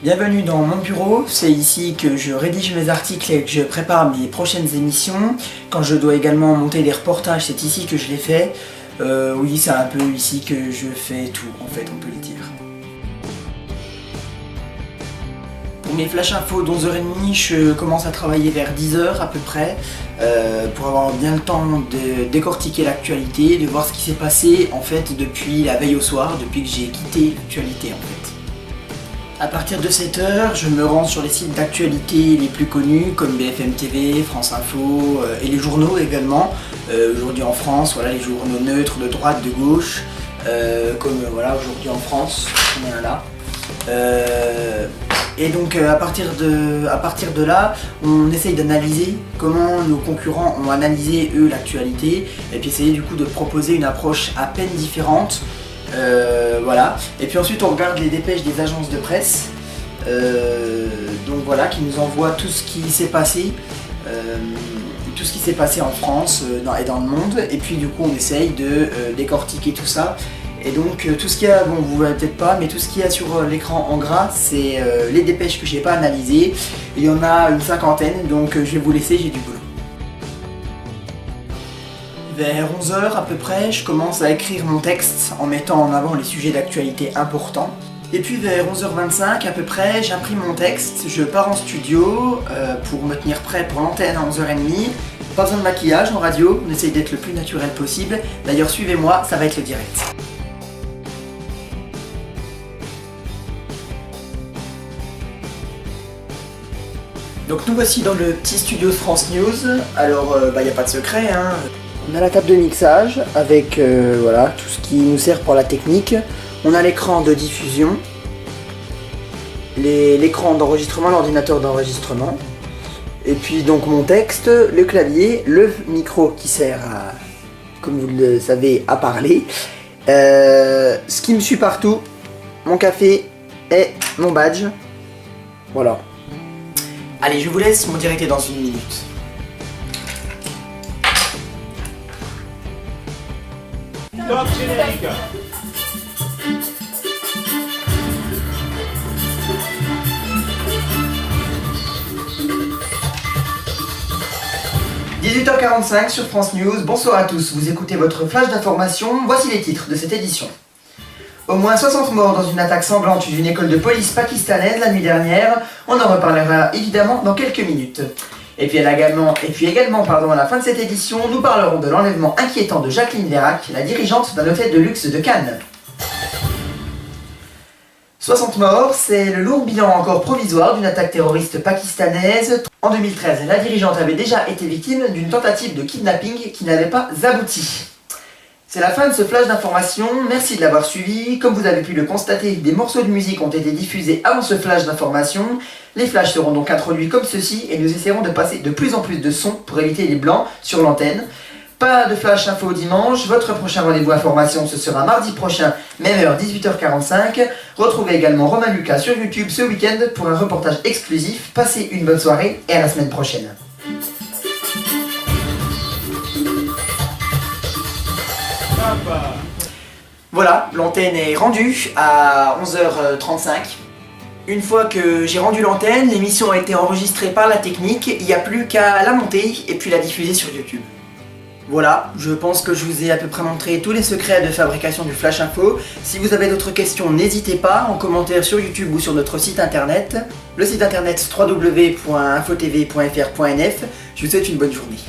Bienvenue dans mon bureau, c'est ici que je rédige mes articles et que je prépare mes prochaines émissions. Quand je dois également monter les reportages, c'est ici que je les fais. Oui, c'est un peu ici que je fais tout, en fait, on peut le dire. Pour mes flash infos d'11h30, je commence à travailler vers 10h à peu près, pour avoir bien le temps de décortiquer l'actualité, de voir ce qui s'est passé en fait depuis la veille au soir, depuis que j'ai quitté l'actualité en fait. À partir de 7h, je me rends sur les sites d'actualité les plus connus comme BFM TV, France Info et les journaux également. Aujourd'hui en France, voilà les journaux neutres de droite, de gauche, comme voilà aujourd'hui en France, on est là. Et donc à partir de là, on essaye d'analyser comment nos concurrents ont analysé eux l'actualité et puis essayer du coup de proposer une approche à peine différente. Voilà. Et puis ensuite on regarde les dépêches des agences de presse, donc voilà, qui nous envoient tout ce qui s'est passé, en France et dans le monde. Et puis du coup on essaye de décortiquer tout ça. Et donc tout ce qu'il y a, bon vous ne voyez peut-être pas, mais tout ce qu'il y a sur l'écran en gras, c'est les dépêches que j'ai pas analysées. Il y en a une 50aine, donc je vais vous laisser, j'ai du boulot. Vers 11h à peu près, je commence à écrire mon texte en mettant en avant les sujets d'actualité importants. Et puis vers 11h25 à peu près, j'imprime mon texte, je pars en studio pour me tenir prêt pour l'antenne à 11h30. Pas besoin de maquillage en radio, on essaye d'être le plus naturel possible. D'ailleurs suivez-moi, ça va être le direct. Donc nous voici dans le petit studio de France News. Alors y a pas de secret, hein. On a la table de mixage avec voilà, tout ce qui nous sert pour la technique. On a l'écran de diffusion, l'écran d'enregistrement, l'ordinateur d'enregistrement. Et puis donc mon texte, le clavier, le micro qui sert à, comme vous le savez, à parler. Ce qui me suit partout, mon café et mon badge. Voilà. Allez, je vous laisse, mon direct est dans une minute. Top générique. – 18h45 sur France News, bonsoir à tous, vous écoutez votre flash d'information, voici les titres de cette édition. Au moins 60 morts dans une attaque sanglante d'une école de police pakistanaise la nuit dernière, on en reparlera évidemment dans quelques minutes. Et puis également, à la fin de cette édition, nous parlerons de l'enlèvement inquiétant de Jacqueline Vérac, la dirigeante d'un hôtel de luxe de Cannes. 60 morts, c'est le lourd bilan encore provisoire d'une attaque terroriste pakistanaise. En 2013, la dirigeante avait déjà été victime d'une tentative de kidnapping qui n'avait pas abouti. C'est la fin de ce flash d'information, merci de l'avoir suivi. Comme vous avez pu le constater, des morceaux de musique ont été diffusés avant ce flash d'information. Les flashs seront donc introduits comme ceci et nous essaierons de passer de plus en plus de sons pour éviter les blancs sur l'antenne. Pas de flash info dimanche, votre prochain rendez-vous information ce sera mardi prochain, même heure 18h45. Retrouvez également Romain Lucas sur YouTube ce week-end pour un reportage exclusif. Passez une bonne soirée et à la semaine prochaine. Voilà, l'antenne est rendue à 11h35. Une fois que j'ai rendu l'antenne, l'émission a été enregistrée par la technique, il n'y a plus qu'à la monter et puis la diffuser sur YouTube. Voilà, je pense que je vous ai à peu près montré tous les secrets de fabrication du Flash Info. Si vous avez d'autres questions, n'hésitez pas, en commentaire sur YouTube ou sur notre site internet. Le site internet www.infotv.fr.nf. Je vous souhaite une bonne journée.